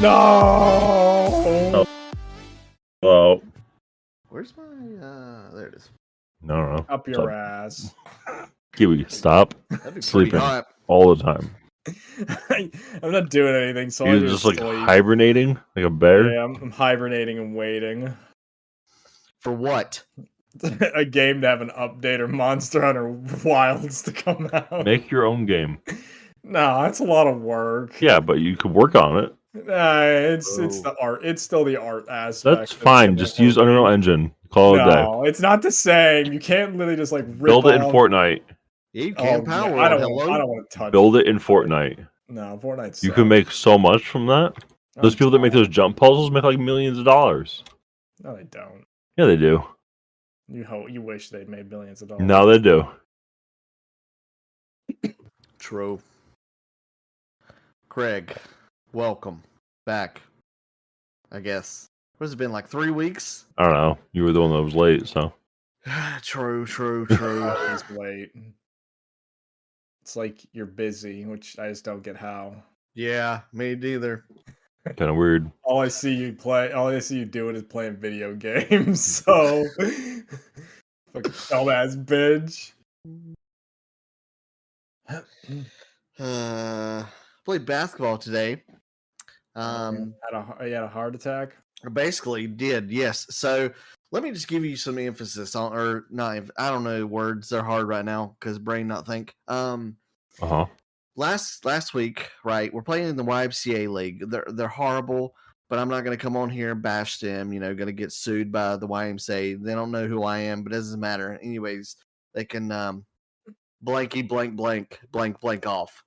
No. Oh, Where's my there it is. no. Up your ass. Kiwi, stop That'd be sleeping pretty hot. all the time. I'm not doing anything, so I You're just just like sleep. hibernating like a bear. Yeah, I'm hibernating and waiting. For what? A game to have an update or Monster Hunter Wilds to come out. Make your own game. No, that's a lot of work. Yeah, but you could work on it. It's the art. It's still the art aspect. That's fine. Just use Unreal Engine. Call it a day. No, it's not the same. You can't literally just like rip Build it in off- Fortnite. Yeah, you can Oh, Power yeah, World. I don't Hello. want to touch. Build it in Fortnite. No, Fortnite. You can make so much from that. Those people that make those jump puzzles make like millions of dollars. No, they don't. Yeah, they do. You wish they'd made billions of dollars. Now they do. True. Craig, welcome back. I guess. What has it been, like 3 weeks? I don't know. You were the one that was late, so. True. He's late. It's like you're busy, which I just don't get how. Yeah, me neither. Kind of weird. All I see you doing is playing video games. So, fucking dumbass bitch. Played basketball today. You had a heart attack. Basically did, yes. So let me just give you some emphasis on, or not. I don't know words. They're hard right now because brain not think. Last week, right? We're playing in the YMCA league. They're horrible, but I'm not going to come on here and bash them. Going to get sued by the YMCA. They don't know who I am, but it doesn't matter. Anyways, they can blanky blank off.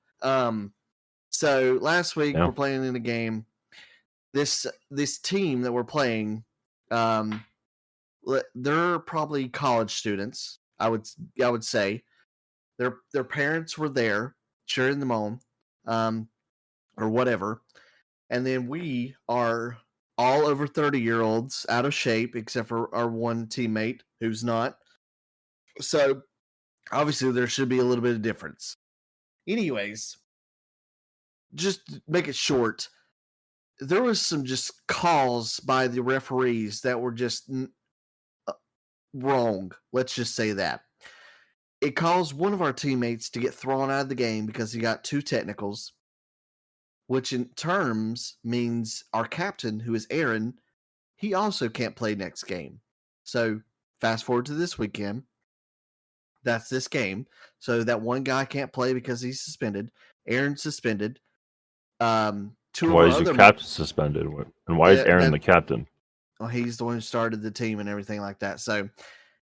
So last week we're playing in a game. This team that we're playing, they're probably college students. I would say their parents were there cheering them on, or whatever. And then we are all over 30-year-olds, out of shape, except for our one teammate who's not. So obviously there should be a little bit of difference. Anyways, just make it short. There was some just calls by the referees that were just wrong. Let's just say that. It caused one of our teammates to get thrown out of the game because he got 2 technicals, which in terms means our captain, who is Aaron, he also can't play next game. So fast forward to this weekend. That's this game. So that one guy can't play because he's suspended. Aaron's suspended. Why is your captain suspended? And why is Aaron the captain? Well, he's the one who started the team and everything like that. So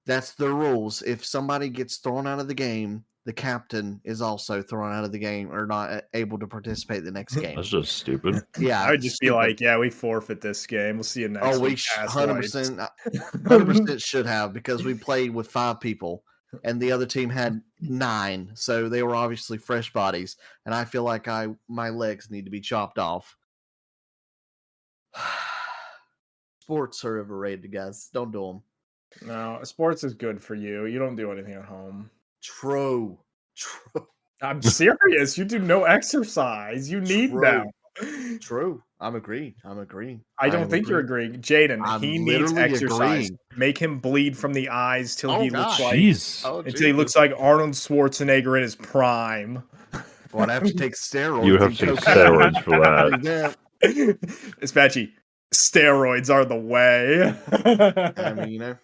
that's the rules. If somebody gets thrown out of the game, the captain is also thrown out of the game or not able to participate the next game. That's just stupid. Yeah, I would just be like, yeah, we forfeit this game. We'll see you next week. Oh, we 100% should have, because we played with 5 people and the other team had 9. So they were obviously fresh bodies. And I feel like my legs need to be chopped off. Sports are overrated, guys. Don't do them. No, sports is good for you. You don't do anything at home. True. I'm serious. You do no exercise. You need them. True. I'm agreeing. I don't think you're agreeing. Jaden, he needs exercise. Agreeing. Make him bleed from the eyes till he looks like Jeez. he looks like Arnold Schwarzenegger in his prime. Well, I'd have to take steroids. You would have to take steroids for that. Especially steroids are the way. I mean, I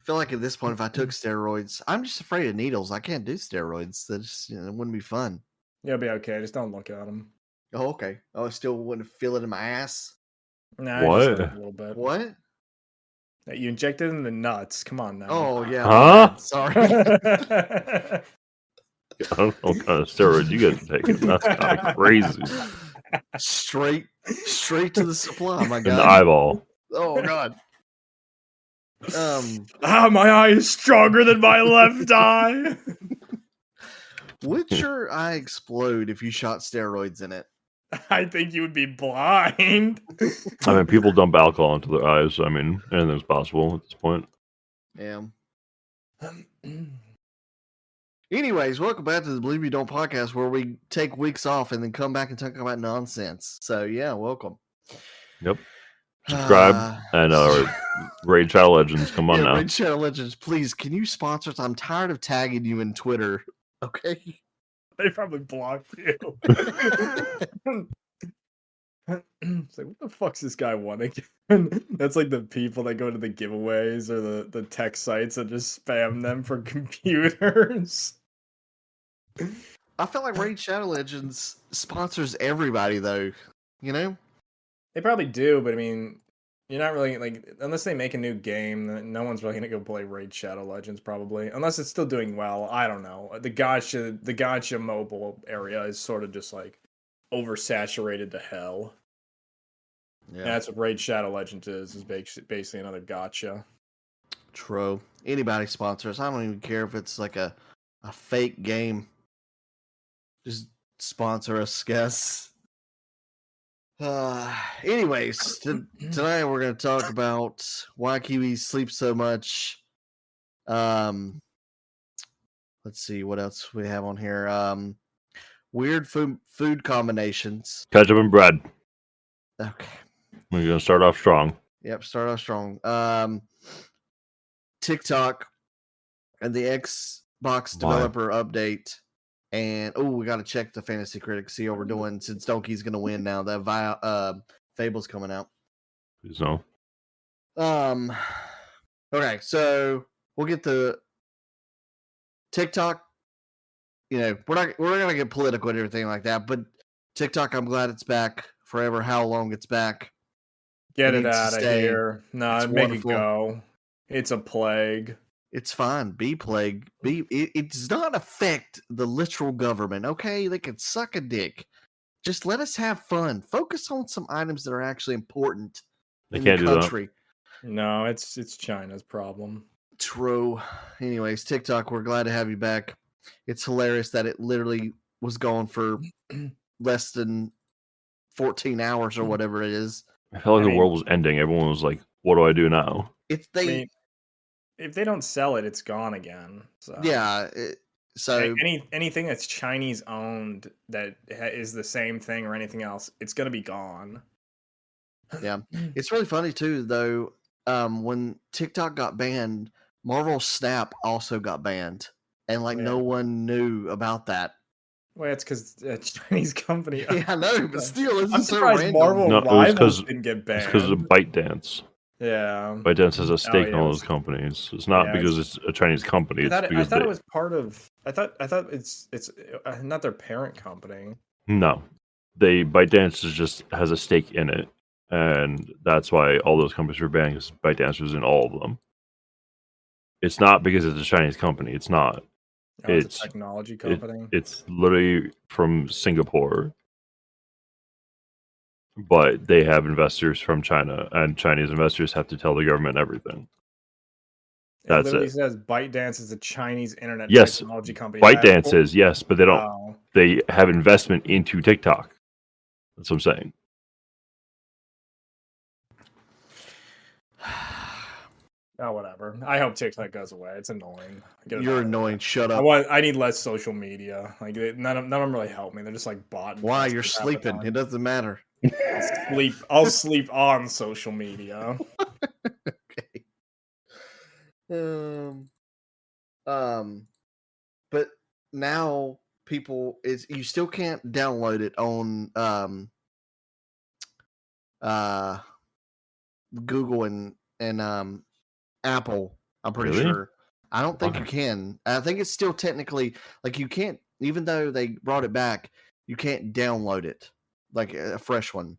feel like at this point, if I took steroids, I'm just afraid of needles. I can't do steroids. That's it wouldn't be fun. You'll be okay. Just don't look at them. Oh, okay. Oh, I still wouldn't feel it in my ass. Nah, what? just a little bit. What? You injected in the nuts. Come on now. Oh yeah. Huh? Sorry. I don't know what kind of steroids you guys are taking. That's kind of crazy. Straight to the supply, my In God. the eyeball. Oh God. My eye is stronger than my left eye. Would your eye explode if you shot steroids in it? I think you would be blind. I mean, people dump alcohol into their eyes. So, I mean, anything's possible at this point. Yeah. Anyways, welcome back to the Believe You Don't podcast, where we take weeks off and then come back and talk about nonsense. So yeah, welcome. Yep. Subscribe and Raid Shadow Legends. Come on yeah, now. Raid Shadow Legends, please. Can you sponsor us? I'm tired of tagging you in Twitter. Okay. They probably blocked you. It's like, what the fuck's this guy wanting? That's like the people that go to the giveaways or the tech sites that just spam them for computers. I feel like Raid Shadow Legends sponsors everybody, though. You know? They probably do, but I mean, you're not really like, unless they make a new game, no one's really gonna go play Raid Shadow Legends probably, unless it's still doing well. I don't know. The gacha mobile area is sort of just like oversaturated to hell. Yeah. And that's what Raid Shadow Legends is basically another gacha. True. Anybody sponsor us. I don't even care if it's like a fake game. Just sponsor us, guys. Anyways, tonight we're going to talk about why Kiwis sleep so much. Let's see what else we have on here. Weird food combinations. Ketchup and bread. Okay. We're going to start off strong. Yep, start off strong. TikTok and the Xbox developer update. And we got to check the Fantasy Critics, see how we're doing since Donkey's going to win now. That Fable's coming out. Please no. Okay, so we'll get the TikTok. You know, we're not going to get political and everything like that, but TikTok, I'm glad it's back forever. How long it's back? Get it out of here. No, It's make wonderful. it go. It's a plague. It's fine. Plague. It does not affect the literal government, okay? They can suck a dick. Just let us have fun. Focus on some items that are actually important in the country. No, it's China's problem. True. Anyways, TikTok, we're glad to have you back. It's hilarious that it literally was gone for less than 14 hours or whatever it is. I felt like the world was ending. Everyone was like, what do I do now? If they don't sell it, it's gone again. So yeah. So anything that's Chinese owned that is the same thing or anything else, it's gonna be gone. Yeah, it's really funny too, though. When TikTok got banned, Marvel Snap also got banned, and no one knew about that. Well, it's because it's a Chinese company. Yeah, I know, but still, it's I'm so surprised random. Marvel Rivals didn't get banned. It's because of ByteDance. Yeah, ByteDance has a stake in all those companies. It's not because it's a Chinese company. It's because I thought it was part of. I thought it's not their parent company. No, ByteDance has a stake in it, and that's why all those companies were banned. Because ByteDance was in all of them. It's not because it's a Chinese company. It's not. It's a technology company. It's literally from Singapore. But they have investors from China, and Chinese investors have to tell the government everything. It literally says ByteDance is a Chinese internet technology company. ByteDance is, yes, but they don't. They have investment into TikTok. That's what I'm saying. Oh, whatever. I hope TikTok goes away. It's annoying. You're annoying. Shut up. I need less social media. Like none of them really help me. They're just like bot. Why? You're sleeping. It doesn't matter. I'll sleep on social media. Okay. But now people you still can't download it on Google and Apple. I'm pretty sure. I don't think you can. I think it's still technically you can't, even though they brought it back, you can't download it like a fresh one.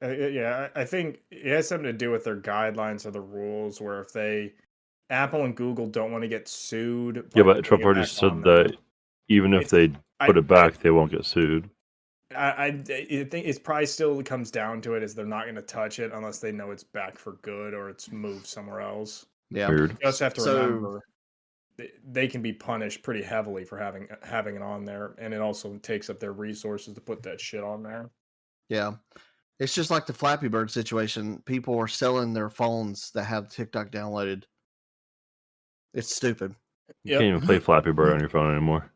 Yeah, I think it has something to do with their guidelines or the rules, where if Apple and Google don't want to get sued. Yeah, but Trump already said that even if they put it back, they won't get sued. I think it's probably still comes down to it is they're not going to touch it unless they know it's back for good or it's moved somewhere else. Yeah, weird. You also have to remember they can be punished pretty heavily for having it on there, and it also takes up their resources to put that shit on there. Yeah. It's just like the Flappy Bird situation. People are selling their phones that have TikTok downloaded. It's stupid. You can't even play Flappy Bird on your phone anymore.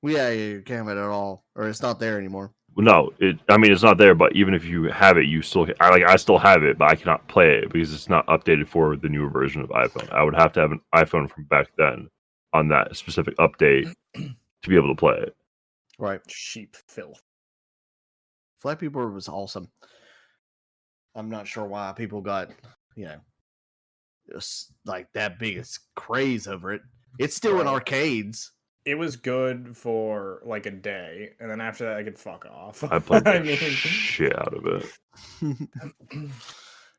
Well, yeah, you can't have it at all, or it's not there anymore. Well, no, it's not there. But even if you have it, you still I still have it, but I cannot play it because it's not updated for the newer version of iPhone. I would have to have an iPhone from back then on that specific update to be able to play it. Right. Sheep filth. Flappy Bird was awesome. I'm not sure why people got, just like that biggest craze over it. It's still in Right. arcades. It was good for like a day, and then after that, I could fuck off. I played the I mean- shit out of it.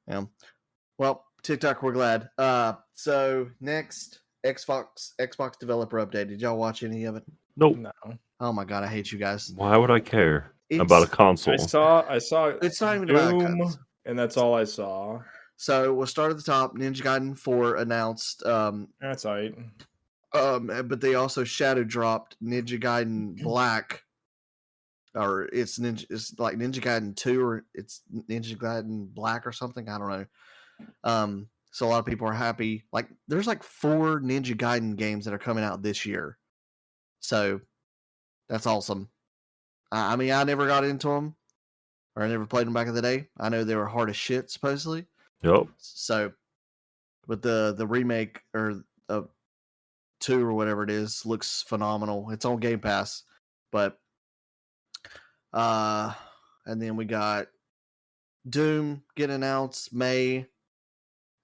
Yeah. Well, TikTok, we're glad. So next, Xbox developer update. Did y'all watch any of it? Nope. No, Oh my god, I hate you guys. Why would I care about a It's- console? I saw. It's not even about Doom, guns. and that's all I saw. So we'll start at the top. Ninja Gaiden 4 announced. That's right. But they also shadow dropped Ninja Gaiden Black, or it's like Ninja Gaiden 2, or it's Ninja Gaiden Black or something. I don't know. So a lot of people are happy. Like there's like 4 Ninja Gaiden games that are coming out this year. So that's awesome. I mean, I never got into them, or I never played them back in the day. I know they were hard as shit, supposedly. Yep. So, but the remake or 2 or whatever it is looks phenomenal. It's on Game Pass, but and then we got Doom getting announced May.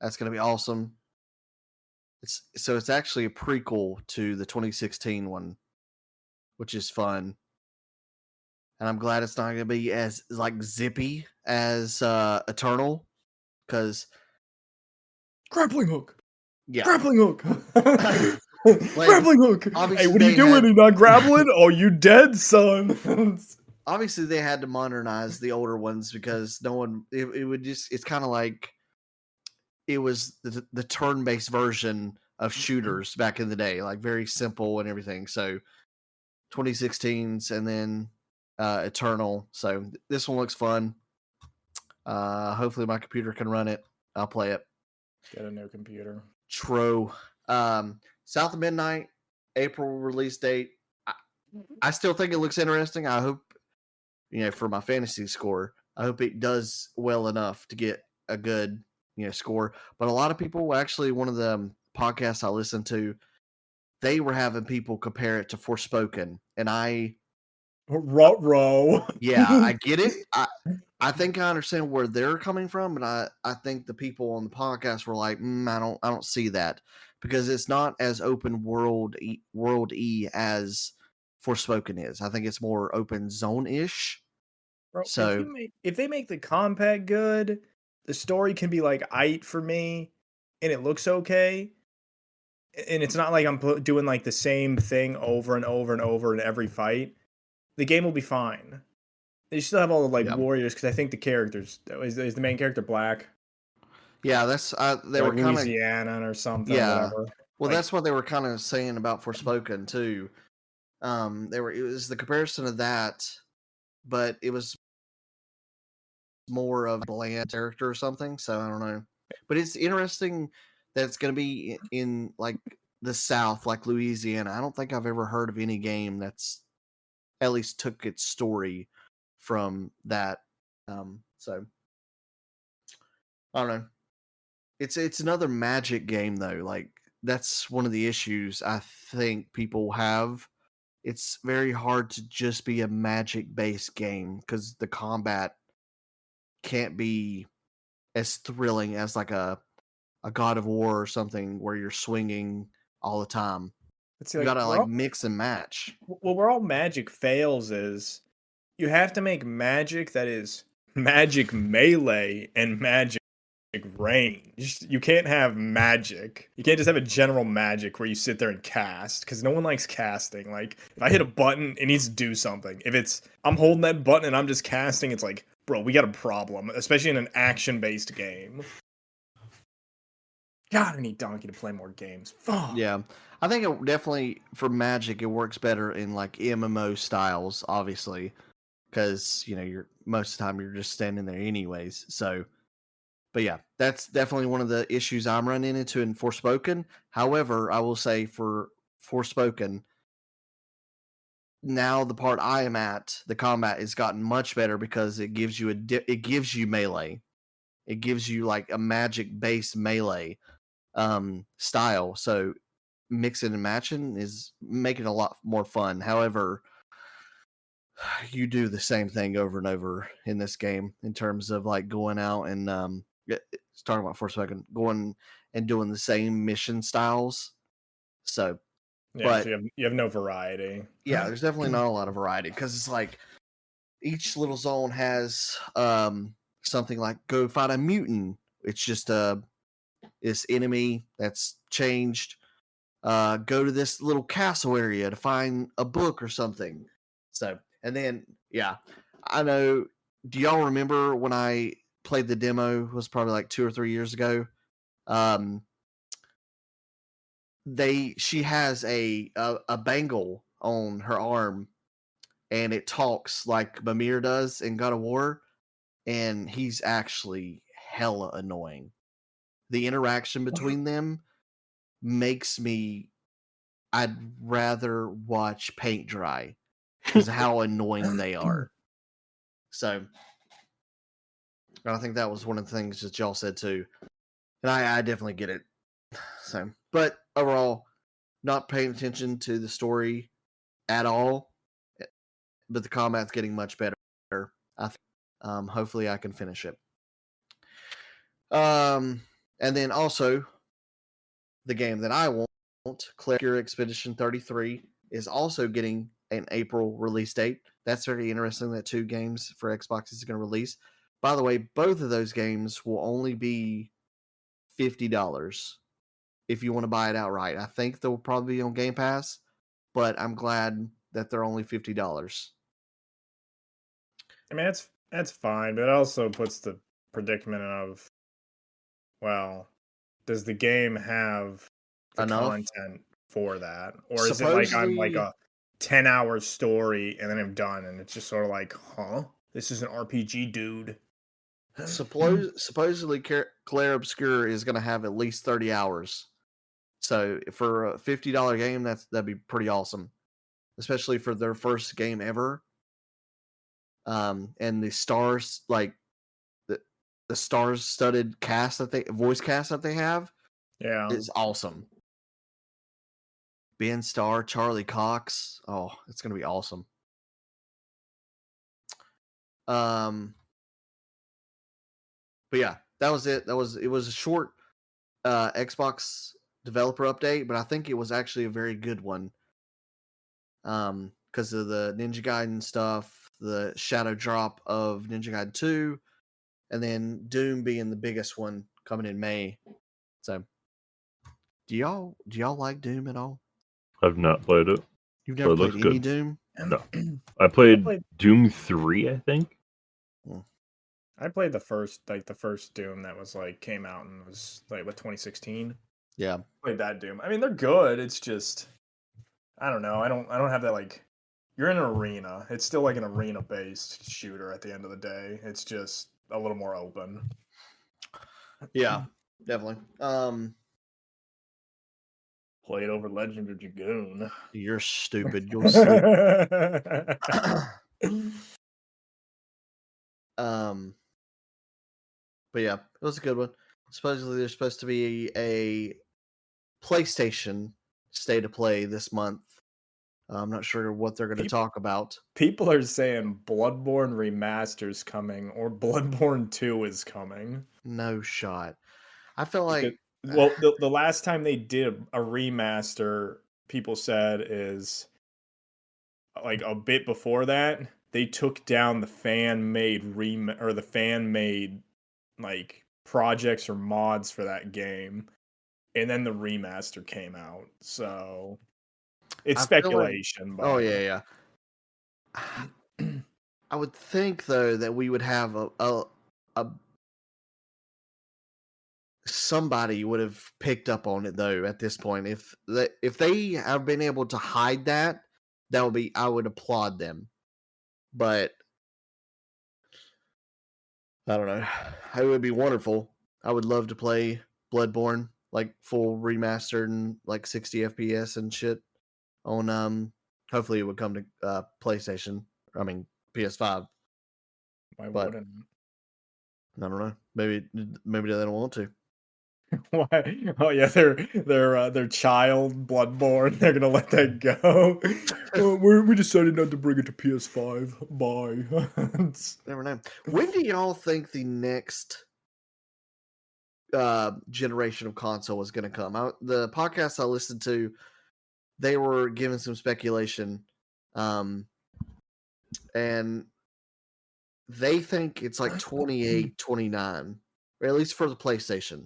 That's gonna be awesome. It's actually a prequel to the 2016 one, which is fun. And I'm glad it's not gonna be as like zippy as Eternal, because Grappling hook. yeah, Grappling hook. Like, Grappling hook. obviously Hey, what are you they doing? had- You're not grappling? Oh, you dead, son. obviously they had to modernize the older ones because no one it would just it's kind of like it was the turn-based version of shooters back in the day, like very simple and everything. So 2016's and then Eternal. So this one looks fun. Hopefully my computer can run it. I'll play it. Get a new computer. True. South of Midnight, April release date. I still think it looks interesting. I hope, for my fantasy score, I hope it does well enough to get a good, score. But a lot of people, actually, one of the podcasts I listened to, they were having people compare it to Forspoken, and Row. yeah, I get it. I think I understand where they're coming from, but I think the people on the podcast were like, I don't see that, because it's not as open world as Forspoken is. I think it's more open zone ish. Bro, So- if they make the combat good, the story can be like aight for me, and it looks okay. And it's not like I'm doing like the same thing over and over and over in every fight. The game will be fine. You still have all the Yeah. warriors, because I think the characters is the main character black. Yeah, that's they Or were kind of Louisiana or something. Yeah. Whatever. well. like- That's what they were kind of saying about Forspoken too. It was the comparison of that, but it was more of a bland character or something. So I don't know, but it's interesting that it's going to be in like the South, like Louisiana. I don't think I've ever heard of any game that's at least took its story from that. So I don't know. It's another Magic game though. Like that's one of the issues I think people have. It's very hard to just be a Magic based game because the combat can't be as thrilling as like a God of War or something where you're swinging all the time. But see, You gotta we're like all- mix and match. Well, where all Magic fails is you have to make Magic that is Magic melee and Magic range. You can't have Magic. You can't just have a general Magic where you sit there and cast, because no one likes casting. Like, if I hit a button, it needs to do something. If it's I'm holding that button and I'm just casting, it's like, bro, we got a problem, especially in an action-based game. God, I need Donkey to play more games. Fuck. Yeah, I think it definitely for Magic it works better in like MMO styles, obviously, because you're most of the time you're just standing there anyways. So But yeah, that's definitely one of the issues I'm running into in Forspoken. However, I will say for Forspoken, now the part I am at, the combat has gotten much better because it gives you it gives you melee. It gives you like a magic based melee style. So mixing and matching is making it a lot more fun. However, you do the same thing over and over in this game in terms of like going out and talking about for a second, going and doing the same mission styles. So, Yeah, but so you have no variety. yeah, there's definitely not a lot of variety because it's like each little zone has something like go fight a mutant. It's just this enemy that's changed. Go to this little castle area to find a book or something. So, and then yeah, I know. Do y'all remember when I played the demo? It was probably like 2 or 3 years ago. She has a bangle on her arm, and it talks like Mimir does in God of War, and he's actually hella annoying. The interaction between them makes me. I'd rather watch paint dry because of how annoying they are. So, I think that was one of the things that y'all said too, and I definitely get it. So, but overall, not paying attention to the story at all, but the combat's getting much better. I think. Hopefully, I can finish it. And then also, the game that I want, Clear Expedition 33, is also getting an April release date. That's very interesting that 2 games for Xbox is going to release. By the way, both of those games will only be $50 if you want to buy it outright. I think they'll probably be on Game Pass, but I'm glad that they're only $50. I mean, that's fine, but it also puts the predicament of, well, does the game have the Enough? content for that, or is it like I'm like Supposedly, a 10-hour story and then I'm done, and it's just sort of like, huh? This is an RPG, dude. supposedly Claire Obscure is going to have at least 30 hours. So for a $50 game, that'd be pretty awesome, especially for their first game ever. And the stars, like the stars-studded voice cast that they have, Yeah. is awesome. Ben Starr, Charlie Cox. Oh, it's gonna be awesome. But yeah, that was it. It was a short Xbox developer update, but I think it was actually a very good one. Because of the Ninja Gaiden stuff, the shadow drop of Ninja Gaiden 2, and then Doom being the biggest one coming in May. So, do y'all like Doom at all? I've not played it. You've never But it played looks any good. Doom? No. I played Doom 3, I think. I played the first Doom that was like came out and was like 2016. Yeah. Played that Doom. I mean, they're good. It's just, I don't know. I don't have that like. You're in an arena. It's still like an arena based shooter at the end of the day. It's just a little more open. Yeah, definitely. Played over Legend of Dragoon. You're stupid. Go sleep. But yeah, it was a good one. Supposedly there's supposed to be a PlayStation State of Play this month. I'm not sure what they're going to talk about. People are saying Bloodborne Remaster's coming or Bloodborne 2 is coming. No shot. I feel like well, the last time they did a remaster, people said is like a bit before that. They took down the fan made like projects or mods for that game, and then the remaster came out. So it's speculation. Oh yeah. I would think though that we would have a somebody would have picked up on it though at this point. If they have been able to hide that would be, I would applaud them. But I don't know. It would be wonderful I would love to play Bloodborne, like full remastered and like 60 FPS and shit on hopefully it would come to PlayStation. I mean PS5. Why But wouldn't? I don't know. Maybe they don't want to. Why? Oh yeah, their child Bloodborne. They're gonna let that go. We decided not to bring it to PS5. Bye. Never know. When do y'all think the next generation of console is going to come? The podcast I listened to, they were giving some speculation, and they think it's like 28, 29, or at least for the PlayStation,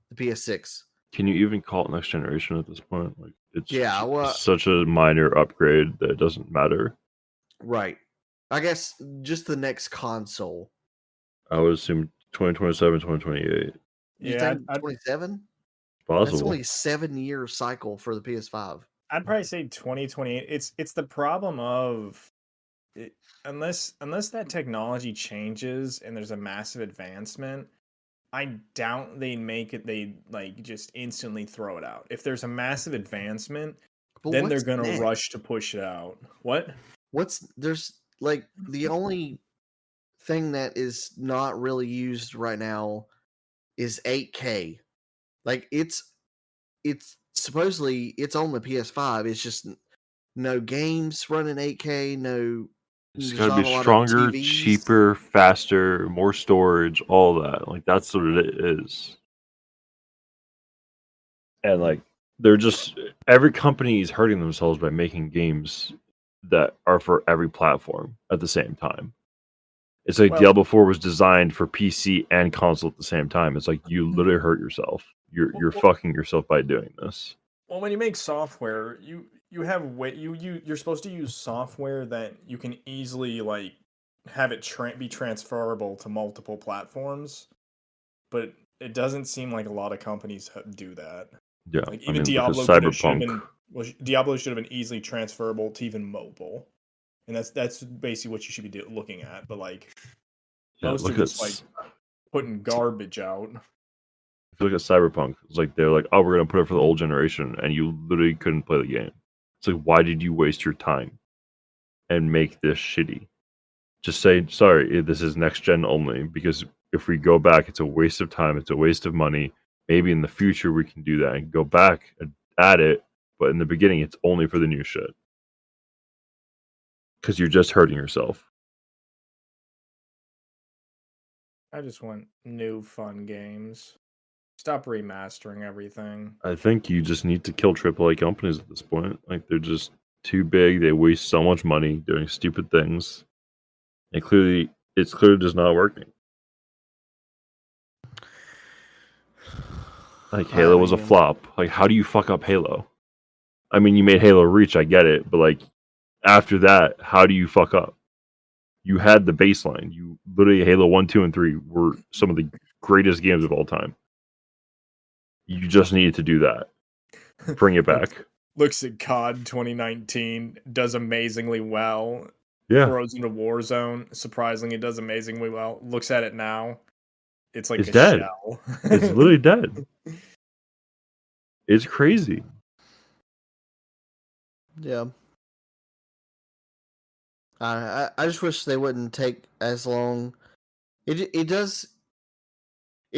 the PS6. Can you even call it next generation at this point? Like, it's Yeah, well, such a minor upgrade that it doesn't matter. right. I guess just the next console. I would assume 2027, 2028. You Yeah, think 27? That's Possible. only a 7-year cycle for the PS5. I'd probably say 2028. It's the problem of unless that technology changes and there's a massive advancement, I doubt they make it. They like just instantly throw it out. If there's a massive advancement, But then they're what's gonna next? rush to push it out. What? There's like the only thing that is not really used right now is 8K. Like it's supposedly it's on the PS5. It's just no games running 8K. No, It's there's got to not be a lot of stronger, TVs. cheaper, faster, more storage, all that. Like, that's what it is. And like, they're just every company is hurting themselves by making games that are for every platform at the same time. It's like Well- Diablo 4 was designed for PC and console at the same time. It's like you literally hurt yourself. You're fucking yourself by doing this. Well, when you make software, you have you're supposed to use software that you can easily like have it be transferable to multiple platforms, but it doesn't seem like a lot of companies do that. Yeah, Like I even mean, Diablo because should have Cyberpunk. been Diablo should have been easily transferable to even mobile, and that's basically what you should be looking at. But like Yeah, most are look at just like putting garbage out. if you look at Cyberpunk, it's like they're like, oh, we're gonna put it for the old generation, and you literally couldn't play the game. It's like, why did you waste your time and make this shitty? Just say sorry, this is next gen only, because if we go back, it's a waste of time, it's a waste of money. Maybe in the future we can do that and go back and add it, but in the beginning it's only for the new shit. Because you're just hurting yourself. I just want new fun games. Stop remastering everything. I think you just need to kill AAA companies at this point. Like, they're just too big. They waste so much money doing stupid things. And it's clearly just not working. Like, Halo was a flop. Like, how do you fuck up Halo? I mean, you made Halo Reach, I get it, but like, after that, how do you fuck up? You had the baseline. You literally, Halo 1, 2, and 3 were some of the greatest games of all time. You just needed to do that. Bring it back. Looks at COD 2019, does amazingly well. Yeah. Throws into Warzone, surprisingly does amazingly well. Looks at it now, it's like It's a dead. shell. It's literally dead. It's crazy. Yeah. I just wish they wouldn't take as long. It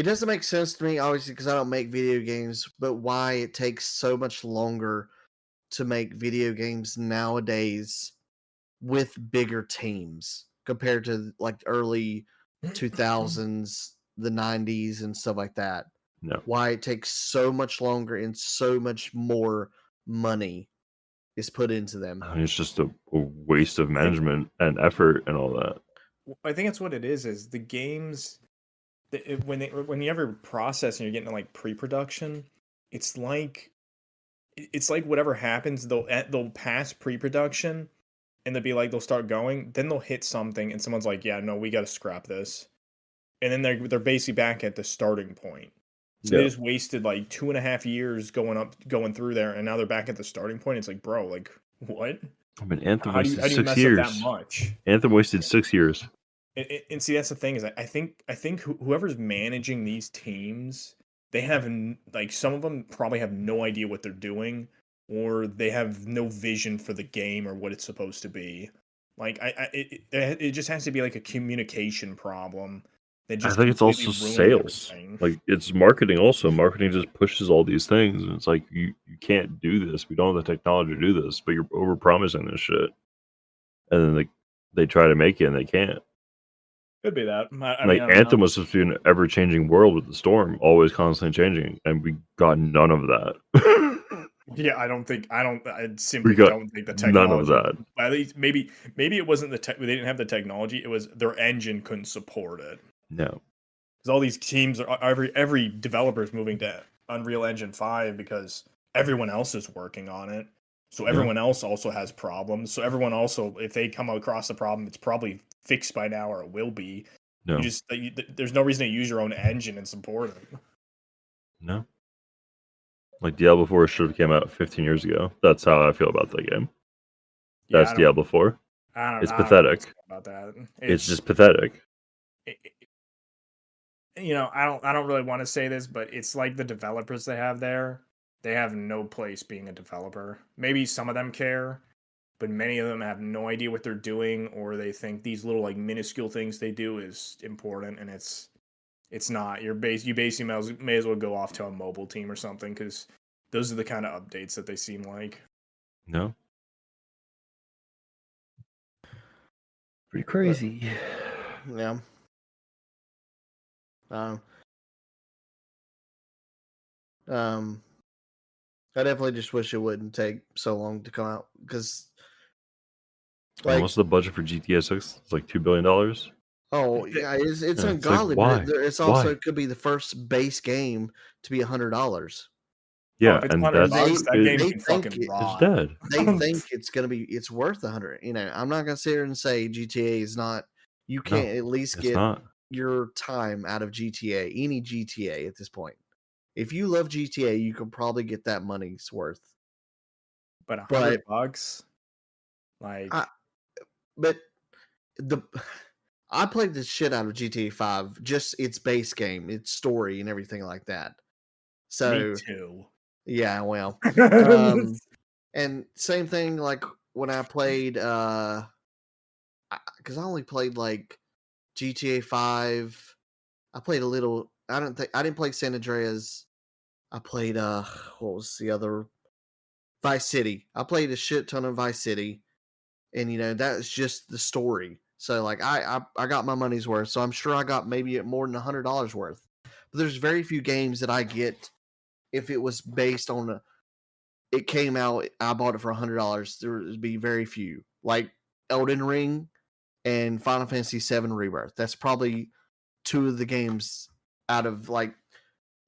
doesn't make sense to me, obviously, because I don't make video games, but why it takes so much longer to make video games nowadays with bigger teams compared to like early 2000s, the 90s, and stuff like that. No. Why it takes so much longer and so much more money is put into them. I mean, it's just a waste of management and effort and all that. I think that's what it is the games when you ever process and you're getting to like pre-production, it's like whatever happens, they'll pass pre-production and they'll be like, they'll start going, then they'll hit something and someone's like, yeah, no, we got to scrap this, and then they're basically back at the starting point. So they just wasted like 2.5 years going through there, and now they're back at the starting point. It's like, bro, like what? I mean, Anthem How do you wasted mess 6 years. up that much? Anthem wasted 6 years. And see, that's the thing is I think whoever's managing these teams, they have like some of them probably have no idea what they're doing, or they have no vision for the game or what it's supposed to be. Like it just has to be like a communication problem that I just think it's completely also ruins sales. everything. Like it's marketing also. Marketing just pushes all these things and it's like you can't do this. We don't have the technology to do this, but you're over promising this shit. And then they try to make it and they can't. Could be that. I mean, Like I don't know. Anthem was supposed to be an ever changing world with the storm, always constantly changing, and we got none of that. Yeah, I we simply got don't think the none of technology, that. at least maybe it wasn't the tech, they didn't have the technology, it was their engine couldn't support it. No. Because all these teams are every developer is moving to Unreal Engine 5 because everyone else is working on it. So Yeah. everyone else also has problems. So everyone also, if they come across the problem, it's probably fixed by now or it will be. No. There's no reason to use your own engine and support it. No. Like Diablo 4 should have came out 15 years ago. That's how I feel about that game. Yeah, That's Diablo 4. It's I don't know pathetic. about that. It's just pathetic. I don't really want to say this, but it's like the developers they have there. They have no place being a developer. Maybe some of them care, but many of them have no idea what they're doing, or they think these little like minuscule things they do is important, and it's not. You basically may as well go off to a mobile team or something, because those are the kind of updates that they seem like. No. Pretty crazy. Yeah. I definitely just wish it wouldn't take so long to come out because, And what's the budget for GTA 6? It's like $2 billion. oh yeah, it's Yeah, it's like, ungodly, why? but it's also Why? could be the first base game to be $100. Yeah, if it's and $100, that's that it, game they can think fucking it's it's rot. dead. They think it's worth 100. I'm not gonna sit here and say GTA is not. You No, can't at least It's get not. your time out of GTA, any GTA at this point. If you love GTA, you can probably get that money's worth. But $100, like But I played the shit out of GTA 5, just its base game, its story, and everything like that. So me too. yeah, well, and same thing like when I played, because I only played like GTA 5. I played a little. I didn't play San Andreas. I played what was the other? Vice City. I played a shit ton of Vice City, and that's just the story. So like I got my money's worth. So I'm sure I got maybe more than $100 worth. But there's very few games that I get if it was based on it came out. I bought it for $100. There would be very few, like Elden Ring and Final Fantasy VII Rebirth. That's probably two of the games out of like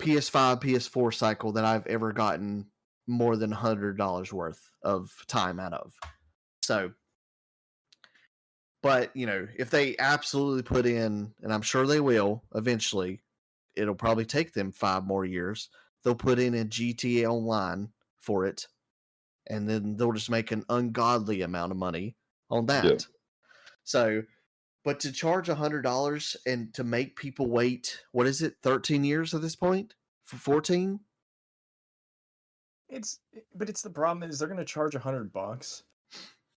PS5, PS4 cycle that I've ever gotten more than $100 worth of time out of. So, but if they absolutely put in, and I'm sure they will eventually, it'll probably take them 5 more years. They'll put in a GTA Online for it, and then they'll just make an ungodly amount of money on that. Yeah. So, but to charge $100 and to make people wait, what is it, 13 years at this point? For 14? But it's the problem is they're gonna charge $100,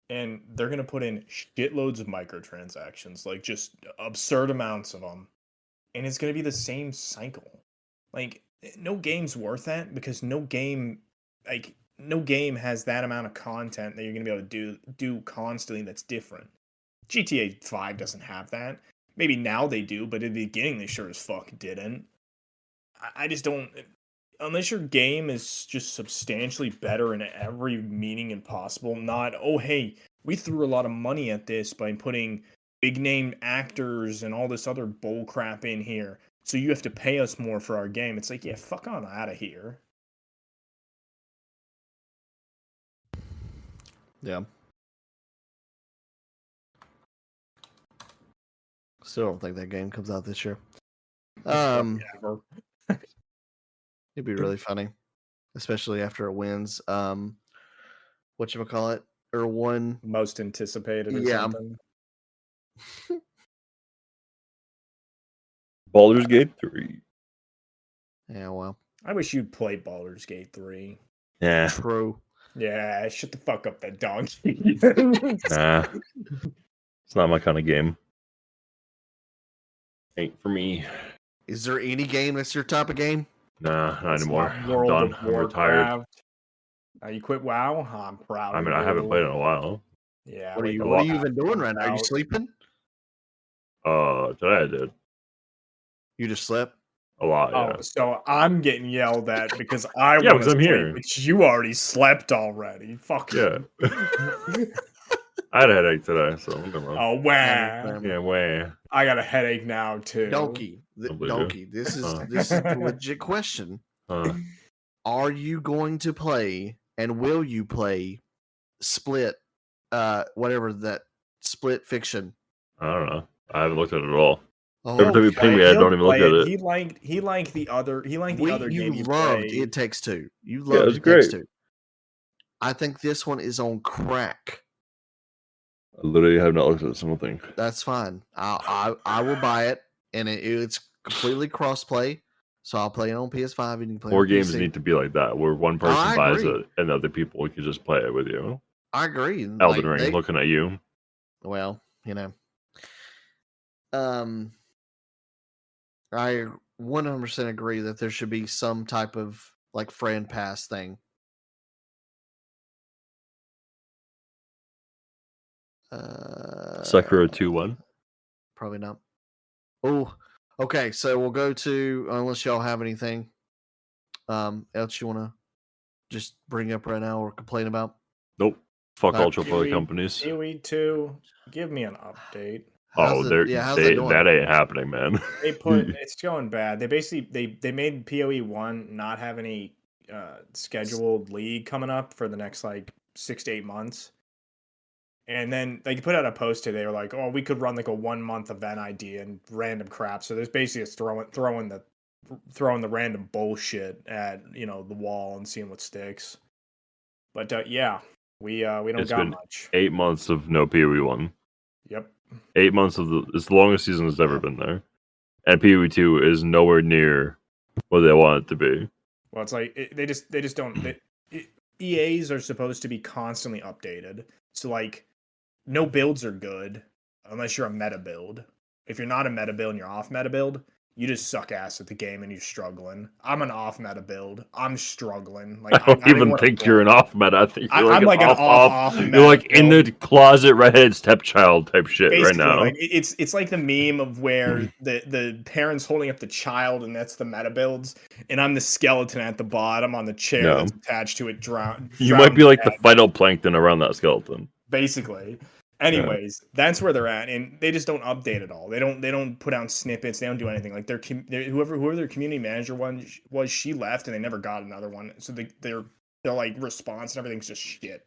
and they're gonna put in shitloads of microtransactions, like just absurd amounts of them, and it's gonna be the same cycle. Like no game's worth that, because no game has that amount of content that you're gonna be able to do constantly that's different. GTA 5 doesn't have that. Maybe now they do, but in the beginning they sure as fuck didn't. I just don't. Unless your game is just substantially better in every meaning impossible, not, oh, hey, we threw a lot of money at this by putting big name actors and all this other bull crap in here, so you have to pay us more for our game. It's like, yeah, fuck on out of here. Yeah. Still don't think that game comes out this year. Whatever. It'd be really funny, especially after it wins. Whatchamacallit? Or one. Most anticipated or Yeah. something. Baldur's Gate 3. Yeah, well, I wish you'd play Baldur's Gate 3. Yeah, true. Yeah, shut the fuck up, that donkey. nah. It's not my kind of game. Ain't for me. Is there any game that's your type of game? Nah, not It's anymore. not I'm World done. of I'm retired. Warcraft. You quit WoW? I'm proud. I mean, of I haven't you. played in a while. Yeah. What are wake you up What are lot. you even doing right now? Are you out. sleeping? Today I did You just slept. a lot. Oh, Yeah. so I'm getting yelled at because I Yeah, want because to I'm sleep, here. but you already slept already. Fuck Yeah. you. I had a headache today, so I'm going. Oh, wow. Yeah, way. I got a headache now, too. Donkey, Don't believe you. Donkey. This is Huh. this is the legit question. Are you going to play and will you play Split? Whatever that Split Fiction. I don't know. I haven't looked at it at all. Oh, Every time you ping me, I don't even look at it. He liked the other game you you loved played. It Takes Two. You Yeah, it loved was It Takes great. Two. I think this one is on crack. I literally have not looked at a single thing. That's fine. I will buy it, and it's completely crossplay. So I'll play it on PS5 and you can play More on games PC. need to be like that, where one person I buys agree. it and other people can just play it with you. I agree. and, Elden like, Ring, looking at you. Well, I 100% agree that there should be some type of like friend pass thing. Sekiro 2-1. Probably not. Oh, okay. So we'll go to, unless y'all have anything else you want to just bring up right now or complain about. Nope. Fuck Alright. ultra play companies. PoE 2, give me an update. How's Oh, it- how's it doing? that ain't happening, man. They put it's going bad. They basically they made PoE 1 not have any scheduled league coming up for the next like 6 to 8 months. And then they put out a post today. They were like, "Oh, we could run like a 1 month event idea and random crap." So there's basically just throwing the random bullshit at the wall and seeing what sticks. But yeah, we don't It's got been much. 8 months of no PoE 1. Yep. 8 months of it's the longest season that's ever been there. And PoE 2 is nowhere near what they want it to be. Well, it's like they just don't. EAs are supposed to be constantly updated. So like, no builds are good unless you're a meta build. If you're not a meta build and you're off meta build, you just suck ass at the game and you're struggling. I'm an off meta build. I'm struggling. Like I don't even think you're an off meta. I think you're I'm like an off You're meta like in the build. closet redheaded stepchild type shit right now. Like, it's like the meme of where the parents holding up the child and that's the meta builds, and I'm the skeleton at the bottom on the chair No. that's attached to it. You might be like the phytoplankton around that skeleton. Basically. Anyways, that's where they're at, and they just don't update at all. They don't put out snippets. They don't do anything. Like whoever their community manager was, she left, and they never got another one. So their like response and everything's just shit.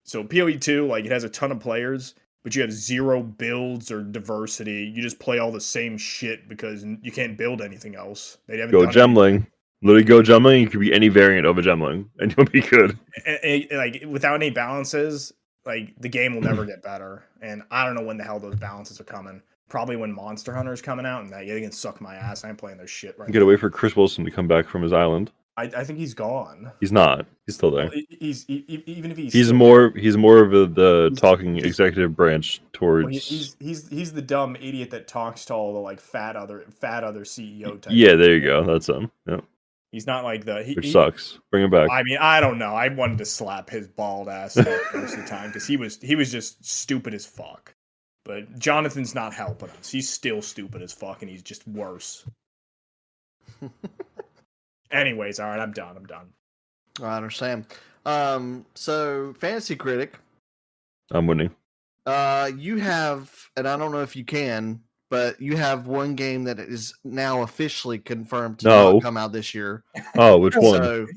So PoE 2, like, it has a ton of players, but you have zero builds or diversity. You just play all the same shit because you can't build anything else. They haven't Go done gemling. Literally go gemling. You could be any variant of a gemling, and you'll be good. like without any balances. Like, the game will never get better, and I don't know when the hell those balances are coming. Probably when Monster Hunter is coming out, and they can suck my ass. I'm playing their shit right You gotta wait for Chris Wilson to come back from his island. I think he's gone. He's not. He's still there. Even if He's still- more of the He's- talking he's- executive branch towards. well, he's the dumb idiot that talks to all the like fat other CEO type. Yeah, there you go. That's him. Yeah, He's not like which sucks. Bring him back. I mean, I don't know. I wanted to slap his bald ass head most of the time because he was just stupid as fuck. But Jonathan's not helping us. He's still stupid as fuck, and he's just worse. Anyways, all right, I'm done. I understand. So Fantasy Critic, I'm winning. you have, and I don't know if you can, but you have one game that is now officially confirmed to No. not come out this year. Oh, which one? So,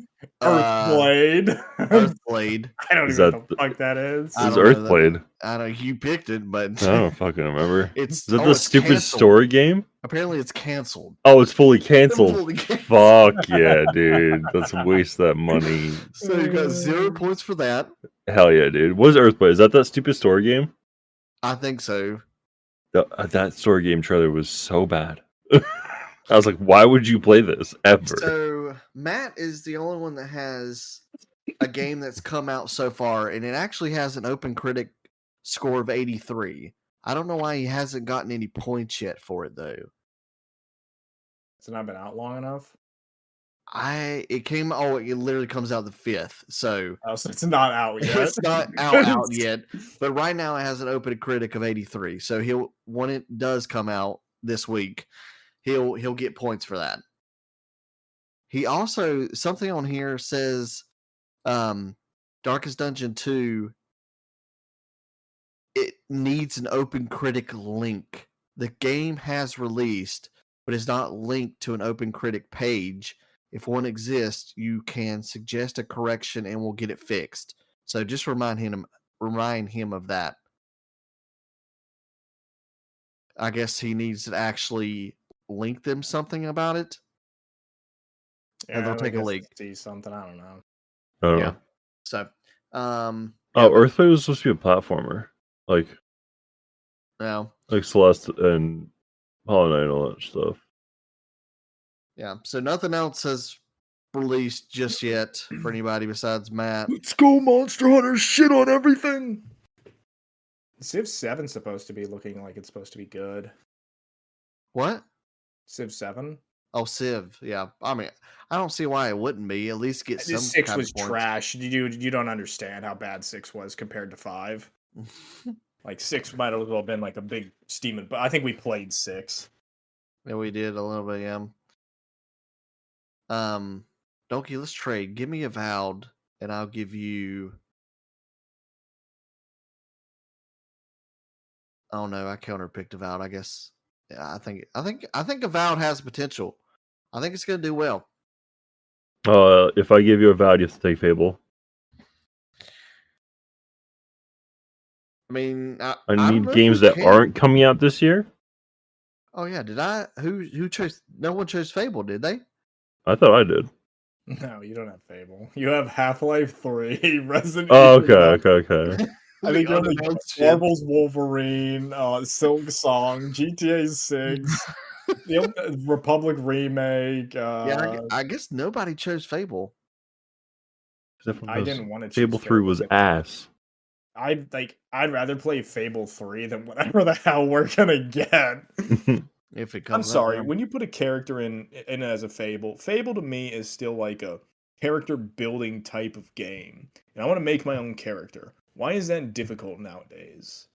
Earthblade. Earthblade. I don't Is even know that what the fuck that is. I It's don't know that. Earthblade. I know you picked it, but I don't fucking remember. it's Is that oh, the it's stupid canceled. story game? Apparently, it's canceled. Oh, it's fully canceled. Fully canceled. Fuck yeah, dude. Let's waste that money. So you got 0 points for that. Hell yeah, dude. What is Earthblade? Is that stupid story game? I think so. That story game trailer was so bad. I was like, why would you play this ever? So Matt is the only one that has a game that's come out so far, and it actually has an Open Critic score of 83. I don't know why he hasn't gotten any points yet for it though. It's not been out long enough. It literally comes out the 5th, so Oh, so it's not out yet. it's not out yet. But right now it has an Open Critic of 83. So when it does come out this week, he'll get points for that. He also, something on here says Darkest Dungeon 2, it needs an Open Critic link. The game has released, but it's not linked to an Open Critic page. If one exists, you can suggest a correction and we'll get it fixed. So just remind him of that. I guess he needs to actually link them something about it. And they'll take a leak. See something. I don't know. I don't Yeah. know. So, Earthblade was supposed to be a platformer, like no. Celeste and Hollow Knight and all that stuff. Yeah. So nothing else has released just yet for anybody besides Matt. Let's go, Monster Hunter! Shit on everything. Civ 7's supposed to be looking like it's supposed to be good. What? Civ 7. Oh, Civ. Yeah. I mean, I don't see why it wouldn't be. At least get some. 6 kind was of points. trash. You don't understand how bad 6 was compared to 5. Like 6 might as well have been like a big steaming, but I think we played 6. Yeah, we did a little bit. Yeah. Donkey, let's trade. Give me Avowed, and I'll give you. Oh no, I counterpicked Avowed. I guess. Yeah, I think Avowed has potential. I think it's going to do well. If I give you Avowed, you have to take Fable. I mean, I need games that aren't coming out this year. Oh yeah, did I? Who chose? No one chose Fable, did they? I thought I did. No, you don't have Fable. You have Half-Life 3, Resident Oh, Evil. okay. I think Marvel's Wolverine, Silk Song, GTA 6, the Republic remake. I guess nobody chose Fable. I didn't want to choose Fable 3 was ass. I'd rather play Fable 3 than whatever the hell we're gonna get. If it comes, I'm sorry. When you put a character in as a Fable to me is still like a character building type of game, and I want to make my own character. Why is that difficult nowadays?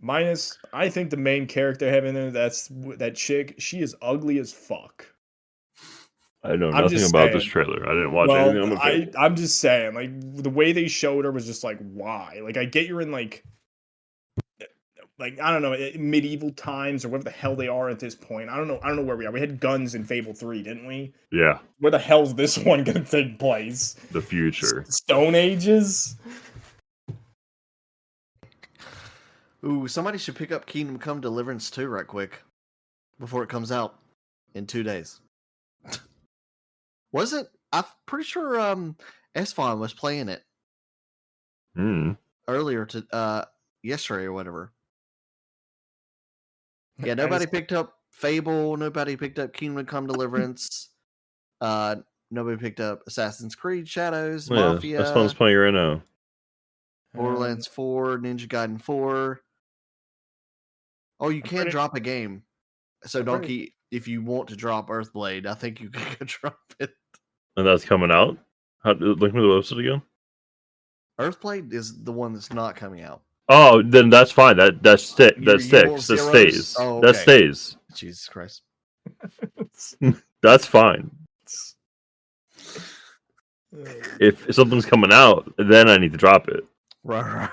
Minus, I think the main character having there, that's that chick. She is ugly as fuck. I know nothing about this trailer. I didn't watch anything on the Fable. I'm just saying, like the way they showed her was just like, why? Like I get you're in like I don't know, medieval times or whatever the hell they are at this point. I don't know where we are. We had guns in Fable 3, didn't we? Yeah. Where the hell's this one gonna take place? The future. Stone Ages? Ooh, somebody should pick up Kingdom Come Deliverance 2 right quick before it comes out in 2 days. Was it? I'm pretty sure S-Fon was playing it earlier yesterday or whatever. Yeah, nobody picked up Fable. Nobody picked up Kingdom Come Deliverance. Nobody picked up Assassin's Creed Shadows, Mafia. S-Fon's playing right now. Borderlands 4, Ninja Gaiden 4. Oh, you can drop a game. So, Donkey, if you want to drop Earthblade, I think you can drop it. And that's coming out? Link me to the website again? Earthblade is the one that's not coming out. Oh, then that's fine. That sticks. That stays. Oh, okay. That stays. Jesus Christ. That's fine. If something's coming out, then I need to drop it. Right.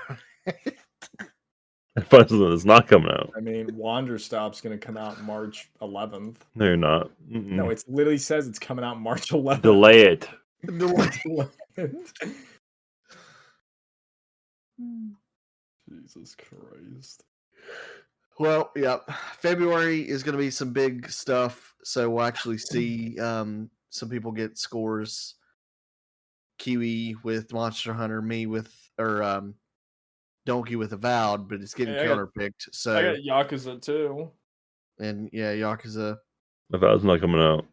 If I something that's not coming out. I mean, Wanderstop's going to come out March 11th. No, you're not. No, it literally says it's coming out March 11th. Delay it. Jesus Christ. Well, yeah. February is going to be some big stuff. So we'll actually see some people get scores. Kiwi with Monster Hunter, me with, Donkey with Avowed, but it's getting counterpicked. So I got Yakuza too. And yeah, Yakuza. Avowed's not coming out.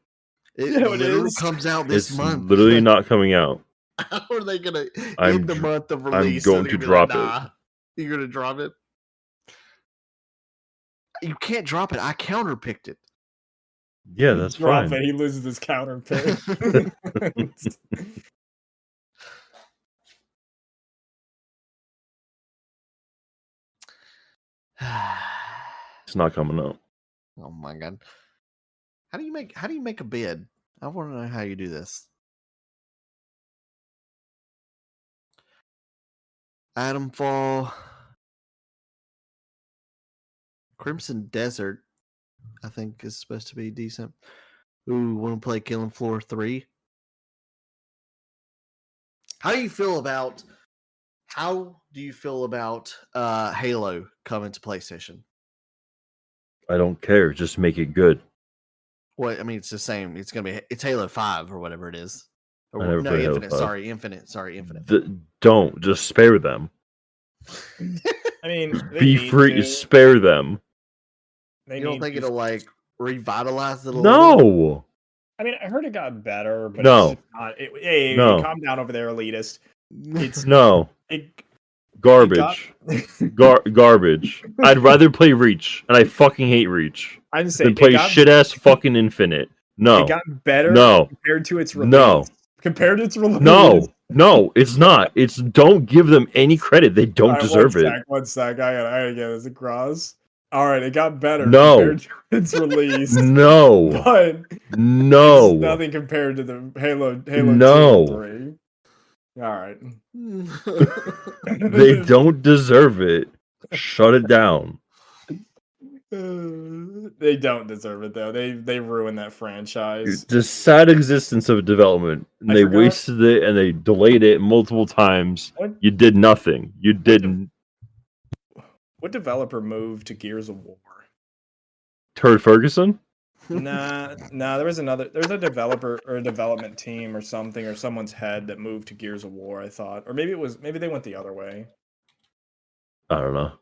It Yeah, it literally is. comes out this It's month. literally not coming out. How are they gonna I'm in the dr- month of I'm release? going they're to gonna be drop it. nah. You're gonna drop it? You can't drop it. I counterpicked it. Yeah, that's Drop fine. it. He loses his counter pick. It's not coming out. Oh my god. How do you make a bid? I want to know how you do this. Adamfall. Crimson Desert, I think, is supposed to be decent. Ooh, want to play Killing Floor 3? How do you feel about Halo coming to PlayStation? I don't care. Just make it good. Well, I mean, it's the same. It's Halo 5 or whatever it is. Or, I never no, played Halo Infinite. 5. Sorry, Infinite. Sorry, Infinite. Don't just spare them. I mean, they Be need free. to. Spare them. They You don't need think to. it'll like revitalize it a little? No. I mean, I heard it got better, but No. it's just not. Hey, No. calm down over there, elitist. It's No. it, Garbage. Garbage. I'd rather play Reach, and I fucking hate Reach, I'm just saying, than play it got, shit ass fucking Infinite. No. it got better No. compared to its release. No. Compared to its release. No, it's not. It's don't give them any credit. They don't deserve it. One sec. I gotta get this across. All right, it got better No. compared to its release. No. But No. it's nothing compared to the Halo No. 2 and 3. All right. They don't deserve it. Shut it down. They don't deserve it though. They ruined that franchise. The sad existence of development. And I they forgot- wasted it and they delayed it multiple times. What? You did nothing. You didn't. What developer moved to Gears of War? Turd Ferguson? Nah. There was a developer or a development team or something or someone's head that moved to Gears of War. I thought, or maybe they went the other way. I don't know.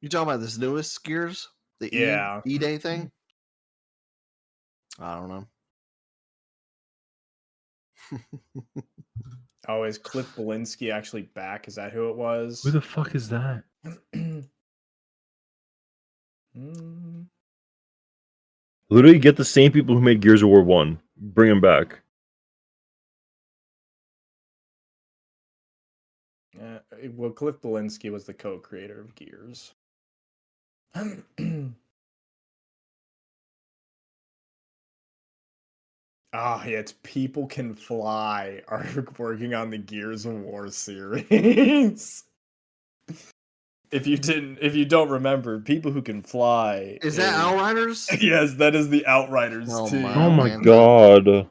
You talking about this newest Gears? The Yeah. E-Day thing? I don't know. Oh, is Cliff Belinsky actually back? Is that who it was? Who the fuck is that? Literally get the same people who made Gears of War 1. Bring them back. Well, Cliff Belinsky was the co-creator of Gears. It's People Can Fly are working on the Gears of War series. If you don't remember, People Who Can Fly Is that Outriders? Yes, that is the Outriders Oh team. my Oh my man. god.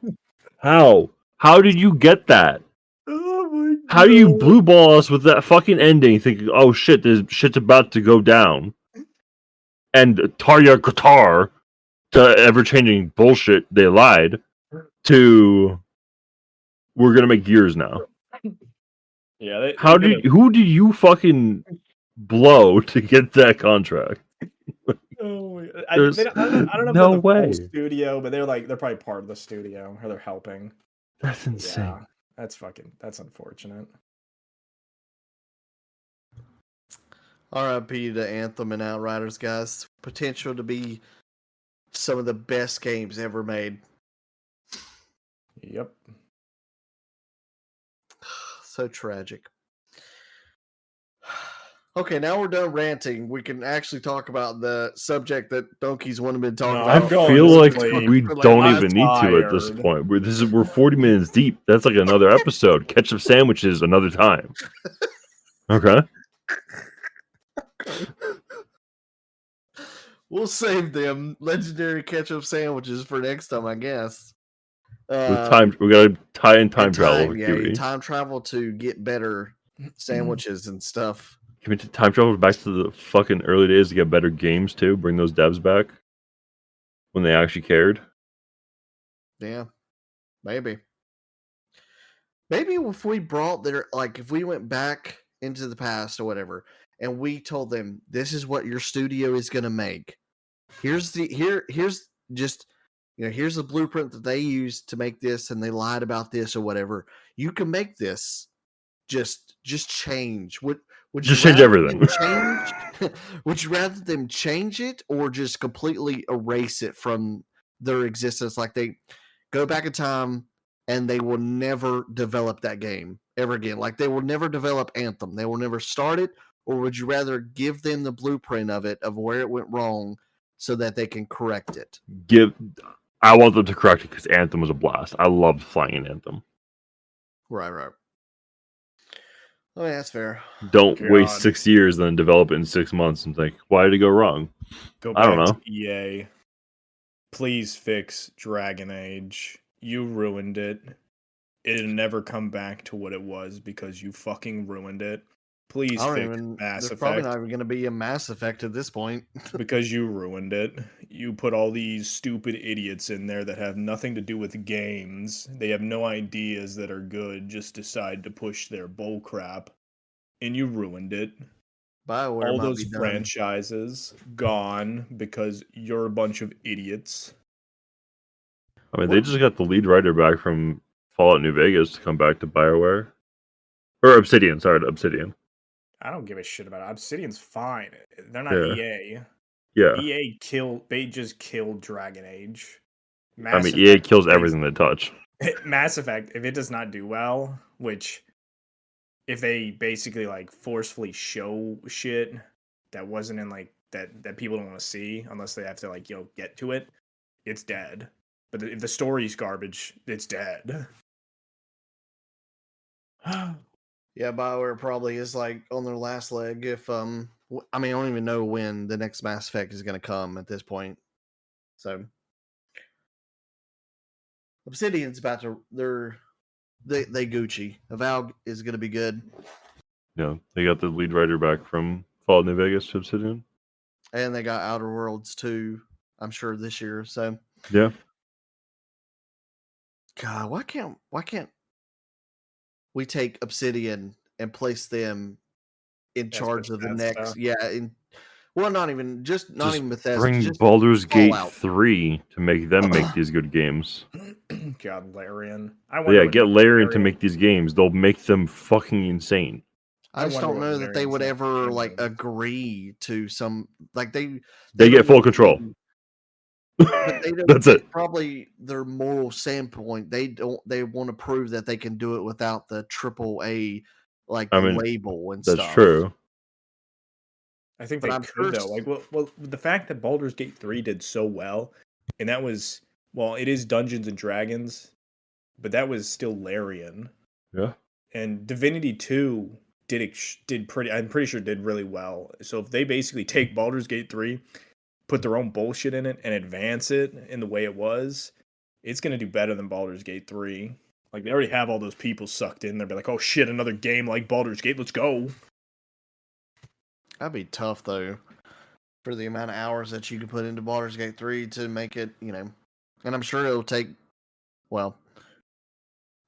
How? How did you get that? Oh my god. How do you blue ball us with that fucking ending thinking, oh shit, this shit's about to go down? And Tarya Qatar, to ever-changing bullshit, they lied, to we're gonna make Gears now. Yeah, Who did you fucking blow to get that contract? Oh, I There's don't know no about the way. whole studio, but they're probably part of the studio or they're helping. That's insane. Yeah, that's unfortunate. RIP to Anthem and Outriders, guys. Potential to be some of the best games ever made. Yep. So tragic. Okay, now we're done ranting. We can actually talk about the subject that Donkey's one been talking No, I about. I'm going feel to like sleep. we Like, don't I'm even need to at this tired. point. We're 40 minutes deep. That's like another episode. Ketchup sandwiches another time. Okay. We'll save them legendary ketchup sandwiches for next time, I guess. With time, we gotta tie in time and travel. yeah, Kiwi. you time travel to get better sandwiches and stuff. Can we time travel back to the fucking early days to get better games too? Bring those devs back when they actually cared. Yeah, maybe. Maybe if we brought if we went back into the past or whatever, and we told them this is what your studio is going to make, here's just here's the blueprint that they used to make this, and they lied about this or whatever. You can make this. Just change. Would Just you change rather them everything. change? Would you rather them change it or just completely erase it from their existence? Like they go back in time and they will never develop that game ever again. Like they will never develop Anthem. They will never start it. Or would you rather give them the blueprint of it, of where it went wrong, so that they can correct it? I want them to correct it because Anthem was a blast. I loved flying in Anthem. Right. Oh, yeah, that's fair. Don't God. waste 6 years, then develop it in 6 months and think, why did it go wrong? Go I don't back know. to EA. Please fix Dragon Age. You ruined it. It'll never come back to what it was because you fucking ruined it. Please fix Mass There's probably Effect not even going to be a Mass Effect at this point. because you ruined it. You put all these stupid idiots in there that have nothing to do with games. They have no ideas that are good, just decide to push their bull crap. And you ruined it. BioWare All might those be done. franchises gone because you're a bunch of idiots. I mean, they just got the lead writer back from Fallout New Vegas to come back to BioWare. Or Obsidian, sorry, to Obsidian. I don't give a shit about it. Obsidian's fine. They're not Yeah. EA. Yeah. They just killed Dragon Age. I mean, EA kills everything they touch. Mass Effect, if it does not do well, which if they basically like forcefully show shit that wasn't in like that people don't want to see unless they have to like get to it, it's dead. But if the story's garbage, it's dead. Yeah, BioWare probably is like on their last leg. If I mean, I don't even know when the next Mass Effect is going to come at this point. So Obsidian's about to they Gucci. Avowed is going to be good, Yeah, they got the lead writer back from Fallout New Vegas to Obsidian. and they got Outer Worlds too. I'm sure this year. So Yeah. God, why can't we take Obsidian and place them in That's charge of the Bethesda. next? Yeah, not even Bethesda. Bring Just Baldur's Gate Fallout. 3 to make them make these good games. God, Larian. Yeah, get Larian to make these games. They'll make them fucking insane. I just wonder don't what know that they Larian's would next ever game like is. agree to some like they They get full don't control. even- But they don't, That's it. Probably their moral standpoint, they want to prove that they can do it without the AAA label and That's stuff. true. I think But they I'm could sure though. Like, well, the fact that Baldur's Gate 3 did so well, and that was it is Dungeons and Dragons, but that was still Larian. Yeah. And Divinity 2 did pretty. I'm pretty sure did really well. So if they basically take Baldur's Gate 3, put their own bullshit in it, and advance it in the way it was, it's gonna do better than Baldur's Gate 3. Like they already have all those people sucked in. They'll be like, oh shit, another game like Baldur's Gate. Let's go. That'd be tough though, for the amount of hours that you could put into Baldur's Gate 3 to make it, and I'm sure it'll take,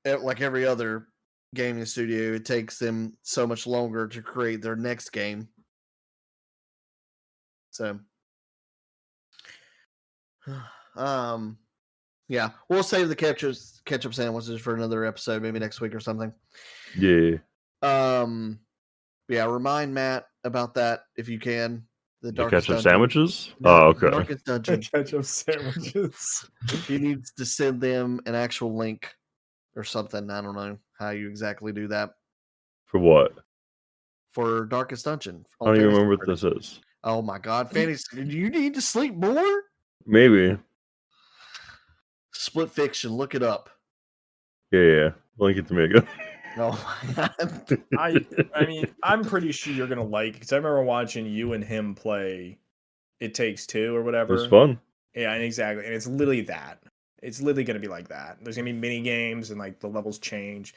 like every other gaming studio, it takes them so much longer to create their next game. So, yeah, we'll save the ketchup sandwiches for another episode, maybe next week or something. Yeah. Yeah, remind Matt about that if you can. The Darkest ketchup Dungeon. sandwiches? No, Oh, okay. Darkest Dungeon. Ketchup sandwiches. He needs to send them an actual link or something. I don't know how you exactly do that For what? for Darkest Dungeon. I don't even Fantasy remember what Critic. this is. Oh my God, Fantasy! Do you need to sleep more? Maybe. Split Fiction. Look it up. Yeah. Link it to me again. Oh my God. I mean, I'm pretty sure you're gonna like because I remember watching you and him play It Takes Two or It whatever. was fun. Yeah, exactly. And it's literally that. It's literally gonna be like that. There's gonna be mini games and like the levels change.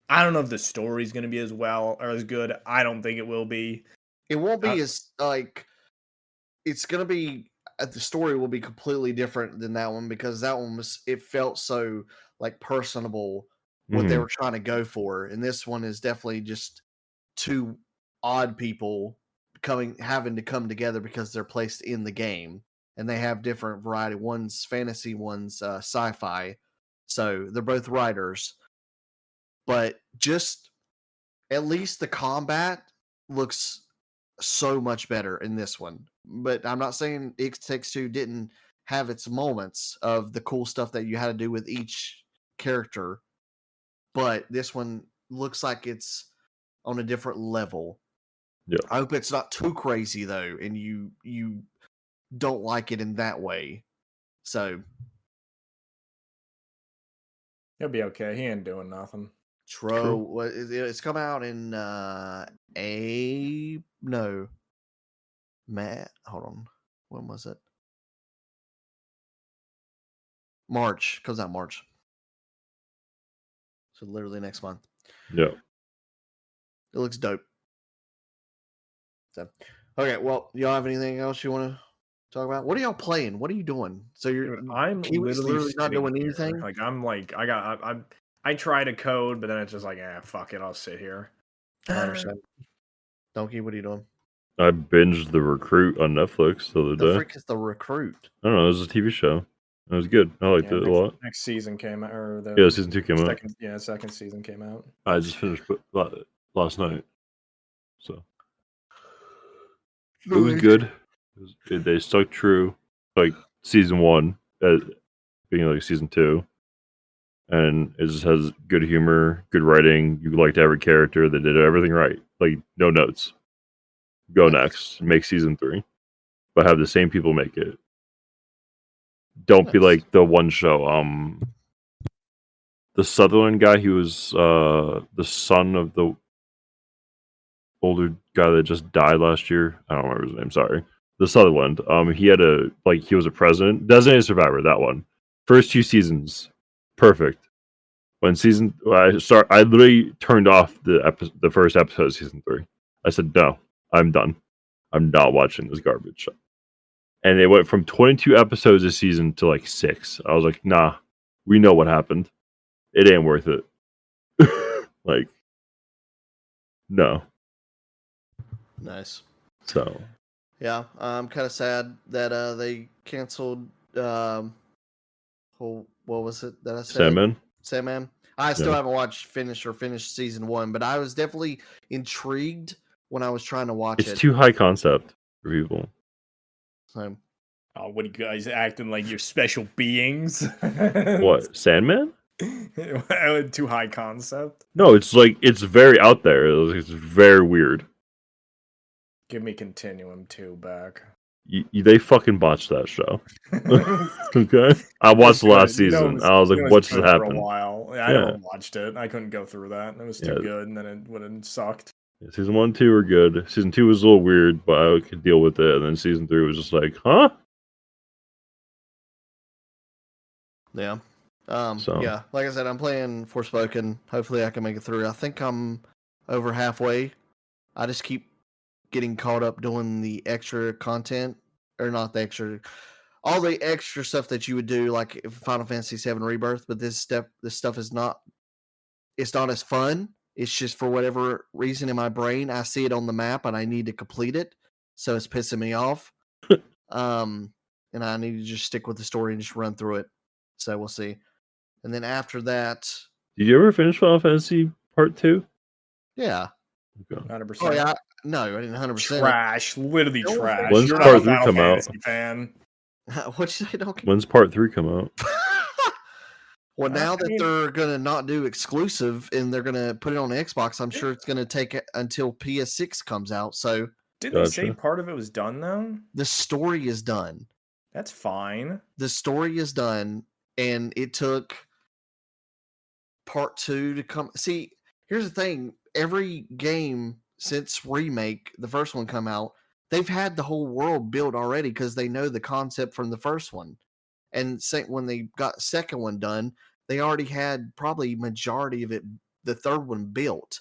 I don't know if the story's gonna be as well or as good. I don't think it will be. It won't be as like. It's gonna be. The story will be completely different than that one because that one it felt so like personable what they were trying to go for, and this one is definitely just two odd people having to come together because they're placed in the game, and they have different variety. One's fantasy, one's sci-fi. So they're both writers, but just at least the combat looks so much better in this one. But I'm not saying It Takes Two didn't have its moments of the cool stuff that you had to do with each character, but this one looks like it's on a different level. Yeah. I hope it's not too crazy though, and you don't like it in that way. So He'll be okay. He ain't doing nothing. True. It's come out in Matt. Hold on. When was it? March. Comes out March. So literally next month. Yeah. It looks dope. So, okay. Well, y'all have anything else you want to talk about? What are y'all playing? What are you doing? So I'm Kiwi's literally not sitting doing here. anything? Like I try to code, but then it's just like, fuck it, I'll sit here. I understand. Donkey, what are you doing? I binged The Recruit on Netflix the other The day. frick is The Recruit? I don't know. It was a TV show. It was good. I liked it a lot. Next season came out, or the Yeah, season 2 came out. second season came out. I just finished it last night. So it was good. They stuck true, like season 1, being like season 2, and it just has good humor, good writing. You liked every character. They did everything right. Like no notes. Go next. Make season 3, but have the same people make it. Don't be like the one show. The Sutherland guy. He was the son of the older guy that just died last year. I don't remember his name. Sorry. The Sutherland. He had he was a president. Designated Survivor. That one. First 2 seasons, perfect. When I literally turned off the first episode of season 3. I said, no, I'm done. I'm not watching this garbage show. And they went from 22 episodes a season to like 6. I was like, nah, we know what happened. It ain't worth it. Like, no. Nice. So Yeah, I'm kind of sad that they canceled. What was it that I said? Sandman. Sandman. I still haven't finished season 1, but I was definitely intrigued when I was trying to watch it. It's too high concept for people. So, Oh, what are you guys acting like you're special beings? What, Sandman? Too high concept. No, it's very out there. It's very weird. Give me Continuum 2 back. They fucking botched that show. Okay, I watched the last season. I was like, "What just happened?" For a while, I never watched it. I couldn't go through that. It was too good, and then it would have sucked. Yeah, season 1, 2 were good. Season 2 was a little weird, but I could deal with it. And then season 3 was just like, huh? yeah. Yeah, like I said, I'm playing Forspoken. Hopefully I can make it through. I think I'm over halfway. I just keep getting caught up doing the extra content, or not the extra, all the extra stuff that you would do, like Final Fantasy VII Rebirth. But this stuff is not. It's not as fun. It's just for whatever reason in my brain, I see it on the map and I need to complete it, so it's pissing me off. And I need to just stick with the story and just run through it. So we'll see. And then after that, did you ever finish Final Fantasy Part 2? Yeah. Okay. 100%. Oh yeah. No, I didn't 100%. Trash, literally trash. When's You're Part not a 3 Final come out? Fantasy fan. What'd you say, Donkey? When's Part 3 come out? Well, now that they're gonna not do exclusive and they're gonna put it on Xbox, I'm sure it's gonna take until PS6 comes out. So Didn't they say part of it was done though? the story is done. That's fine. The story is done, and it took Part 2 to come. See, here's the thing: every game since Remake, the first one come out, they've had the whole world built already because they know the concept from the first one. And when they got the second one done, they already had probably majority of it, the third one, built.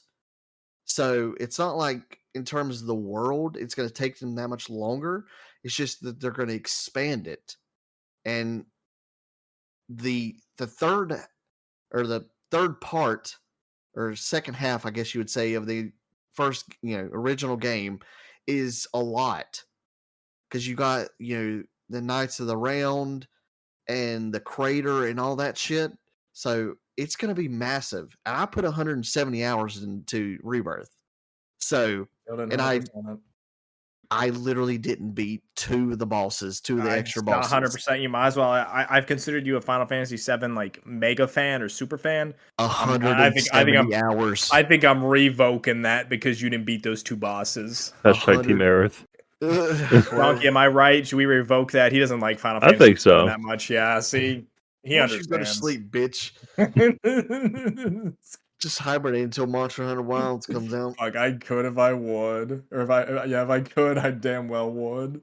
So it's not like in terms of the world, it's going to take them that much longer. It's just that they're going to expand it. And the third part, or second half, I guess you would say, of the first original game is a lot, because you got the Knights of the Round and the Crater and all that shit. So it's going to be massive. And I put 170 hours into Rebirth. So, and I literally didn't beat two of the bosses, two of the extra bosses. 100%. You might as well. I've considered you a Final Fantasy VII like mega fan or super fan. 170 hours. I think I'm revoking that because you didn't beat those two bosses. Hashtag Team Aerith. Donkey, am I right? Should we revoke that? He doesn't like Final Fantasy. I think so. That much. Yeah. See, he understands. Go to sleep, bitch. Just hibernate until Monster Hunter Wilds comes out. Like I could if I would, or if I could, I damn well would.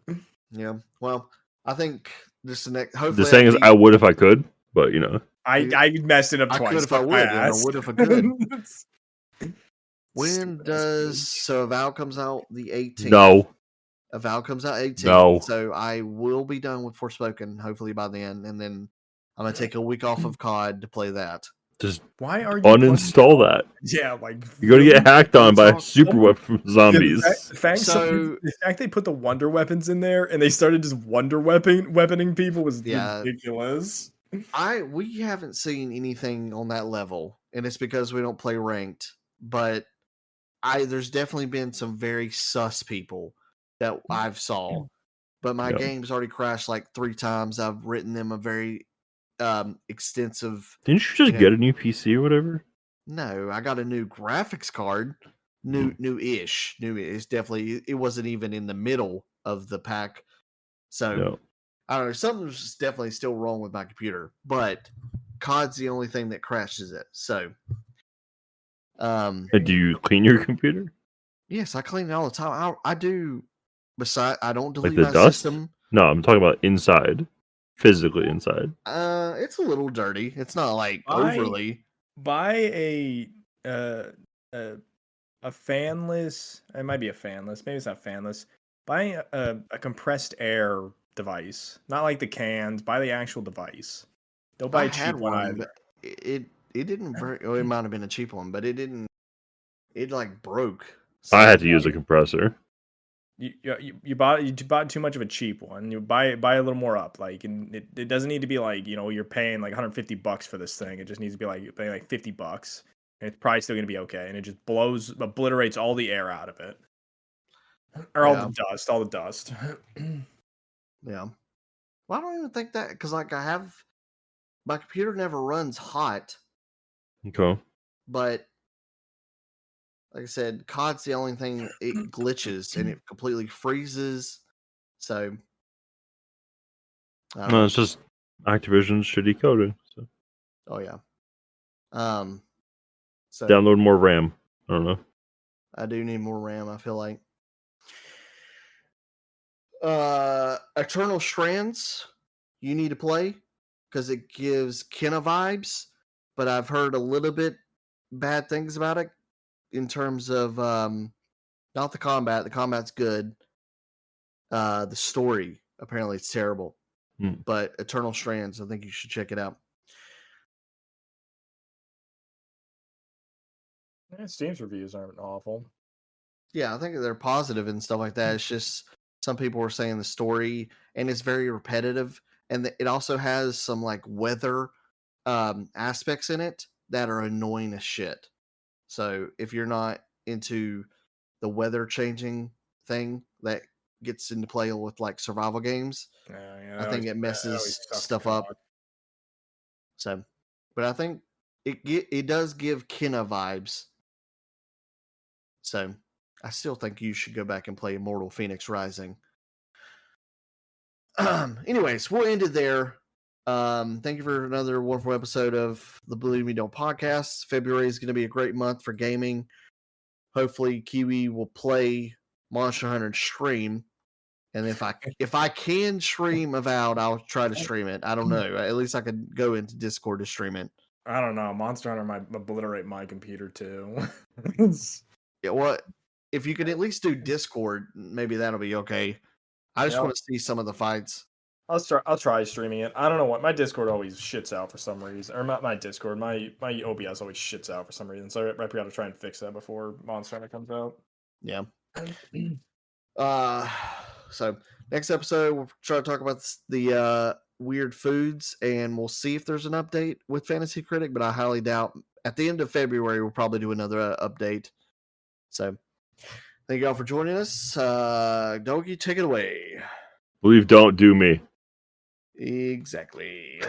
Yeah. Well, I think this the next. Hopefully, the saying is, I would if I could, but you know, I messed it up twice. I could if I would. I would if I could. When does Avowal comes out? The 18th. No. Avowal comes out 18th. No. So I will be done with Forspoken hopefully by then, and then I'm gonna take a week off of COD to play that. Just why are you uninstall that? Yeah, like you're gonna get hacked on by super weapon zombies. The fact they put the wonder weapons in there and they started just wonder weaponing people was ridiculous. We haven't seen anything on that level, and it's because we don't play ranked. But there's definitely been some very sus people that I've saw. But my game's already crashed like 3 times. I've written them a very extensive. Didn't you just get a new PC or whatever? No, I got a new graphics card. New-ish. It's definitely, it wasn't even in the middle of the pack. So I don't know, something's definitely still wrong with my computer, but COD's the only thing that crashes it. So do you clean your computer? Yes, I clean it all the time. I do. Besides, I don't delete like the my dust? system. No, I'm talking about inside. Physically inside. It's a little dirty. It's not like overly. Buy a fanless. It might be a fanless. Maybe it's not fanless. Buy a compressed air device. Not like the cans. Buy the actual device. Don't buy a cheap one either. It didn't. It might have been a cheap one, but it didn't. It like broke. So I had to use a compressor. You bought too much of a cheap one. You buy a little more up, like, and it doesn't need to be like, you know, you're paying like $150 for this thing. It just needs to be like you're paying like $50, and it's probably still gonna be okay. And it just obliterates all the air out of it, or all the dust. Yeah. Well, I don't even think that, because like my computer never runs hot. Okay. But like I said, COD's the only thing, it glitches and it completely freezes. So no, it's just Activision's shitty coding. So. Oh yeah. So download more RAM. I don't know. I do need more RAM, I feel like. Eternal Strands, you need to play because it gives Kena vibes, but I've heard a little bit bad things about it. In terms of not the combat. The combat's good. The story, apparently it's terrible. But Eternal Strands, I think you should check it out. Steam's reviews aren't awful. Yeah, I think they're positive and stuff like that. It's just some people were saying the story, and it's very repetitive. And it also has some like weather aspects in it that are annoying as shit. So if you're not into the weather changing thing that gets into play with like survival games, I think it messes stuff up. So, but I think it does give Kena vibes. So I still think you should go back and play Immortal Phoenix Rising. Anyways, we'll end it there. Thank you for another wonderful episode of the Believe Me Don't podcast. February is going to be a great month for gaming. Hopefully, Kiwi will play Monster Hunter and stream. And if I can stream Avowed, I'll try to stream it. I don't know. At least I could go into Discord to stream it. I don't know. Monster Hunter might obliterate my computer too. Yeah, what if you could at least do Discord? Maybe that'll be okay. I just want to see some of the fights. I'll try streaming it. I don't know what my Discord always shits out for some reason, or not my Discord. My OBS always shits out for some reason. So I probably got to try and fix that before Monster Hunter comes out. Yeah. So Next episode, we'll try to talk about the weird foods, and we'll see if there's an update with Fantasy Critic. But I highly doubt. At the end of February, we'll probably do another update. So, thank you all for joining us. Doggy, take it away. Believe, don't do me. Exactly.